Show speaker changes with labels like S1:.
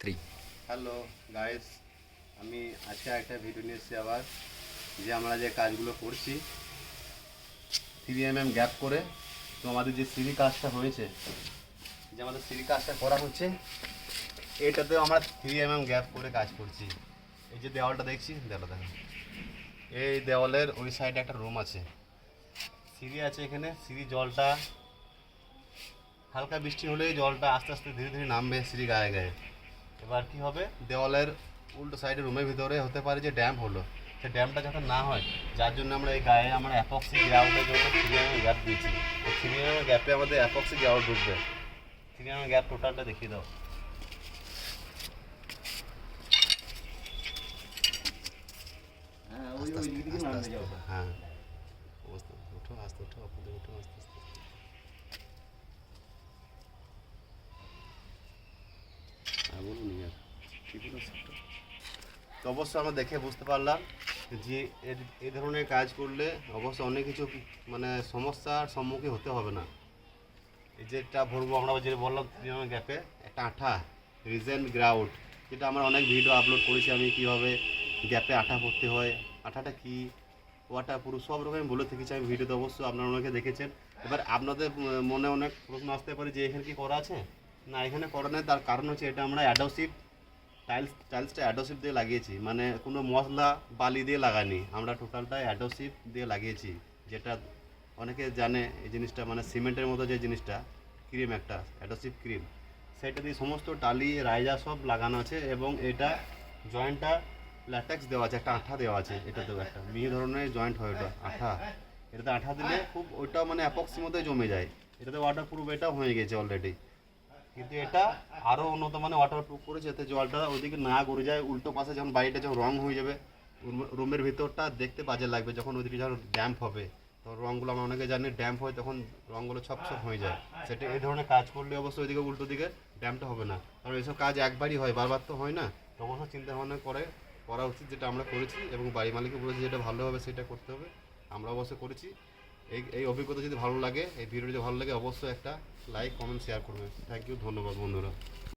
S1: 3
S2: hello guys, আমি আজকে একটা ভিডিও নিয়ে এসেছি আবার। যে আমরা যে কাজগুলো করছি 3 mm গ্যাপ করে, তো আমাদের যে সিঁড়ি কাজটা হয়েছে, যে আমাদের সিঁড়ি কাজটা করা হচ্ছে, এটাতেও আমরা 3 mm গ্যাপ করে কাজ করছি। এই যে দেওয়ালটা দেখছি, দেখো এই দেওয়ালের ওই সাইডে একটা রুম আছে, সিঁড়ি আছে এখানে। সিঁড়ি জলটা হালকা বৃষ্টি হলেই জলটা আস্তে আস্তে ধীরে ধীরে নামবে সিঁড়ি গায়ে গায়ে। এবার কি হবে, দেওয়ালের উল্টো সাইডে রুমের ভিতরে হতে পারে যে ড্যাম্প হলো, সে ড্যাম্পটা যাতে না হয়, যার জন্য আমরা এই গায়ে আমরা অ্যাপক্সি গ্রাউন্ডের জন্য 3 mm গ্যাপ দিয়েছি। এই 3 mm গ্যাপে আমাদের অ্যাপক্সি গ্রাউন্ড ঢুকবে। 3 mm গ্যাপ টোটালটা দেখিয়ে দাও। হ্যাঁ, ওঠো আস্তে, ওঠো ওঠো আস্তে আস্তে। হ্যাঁ বলুন ইয়ার, কী বলুন। তো অবশ্য আমরা দেখে বুঝতে পারলাম যে এই ধরনের কাজ করলে অবশ্য অনেক কিছু মানে সমস্যার সম্মুখীন হতে হবে না। এই যেটা ভরবো আমরা, যে বললাম 3 mm গ্যাপে একটা আঠা রিজেন্ট গ্রাউট, যেটা আমরা অনেক ভিডিও আপলোড করেছি আমি কীভাবে গ্যাপে আঠা ভরতে হয়, আঠাটা কী, ওয়াটার পুরো সব রকম বলে থেকেছি আমি ভিডিওতে, অবশ্য আপনারা অনেকে দেখেছেন। এবার আপনাদের মনে অনেক প্রশ্ন আসতে পারে যে এখানে কি করা আছে। না, এখানে করা নেই, তার কারণ হচ্ছে এটা আমরা অ্যাডোসিভ টাইলসটা অ্যাডোসিভ দিয়ে লাগিয়েছি, মানে কোনো মশলা বালি দিয়ে লাগাইনি, আমরা টোটালটা অ্যাডোসিভ দিয়ে লাগিয়েছি। যেটা অনেকে জানে এই জিনিসটা, মানে সিমেন্টের মতো যে জিনিসটা, ক্রিম একটা অ্যাডোসিভ ক্রিম, সেটা দিয়ে সমস্ত টালি রাইজা সব লাগানো আছে। এবং এটা জয়েন্টটা ল্যাটেক্স দেওয়া আছে, একটা আঠা দেওয়া আছে, এটাতেও একটা মিহি ধরনের জয়েন্ট হয়, ওটা আঠা। এটাতে আঠা দিলে খুব ওইটা মানে অ্যাপক্সির মধ্যে জমে যায়। এটাতে ওয়াটার প্রুফ, এটাও হয়ে গেছে অলরেডি, কিন্তু এটা আরও উন্নত মানে ওয়াটার প্রুফ করেছে, যাতে জলটা ওইদিকে না গড়ে যায়। উল্টো পাশে যখন বাড়িটা যখন রং হয়ে যাবে, রুমের ভিতরটা দেখতে বাজে লাগবে। যখন ওইদিকে যখন ড্যাম্প হবে, তখন রঙগুলো আমরা অনেকে জানি ড্যাম্প হয়, তখন রঙগুলো ছপ হয়ে যায়। সেটা এই ধরনের কাজ করলে অবশ্যই ওইদিকে উল্টো দিকে ড্যাম্পটা হবে না, কারণ এইসব কাজ একবারই হয়, বারবার তো হয় না। তো অবশ্যই চিন্তা ভাবনা করে করা উচিত, যেটা আমরা করেছি। এবং বাড়ি মালিককে বলেছি যেটা ভালো হবে সেটা করতে হবে, আমরা অবশ্যই করেছি। এই অভিজ্ঞতা যদি ভালো লাগে, এই ভিডিও যদি ভালো লাগে, অবশ্যই একটা লাইক কমেন্ট শেয়ার করবেন। থ্যাংক ইউ, ধন্যবাদ বন্ধুরা।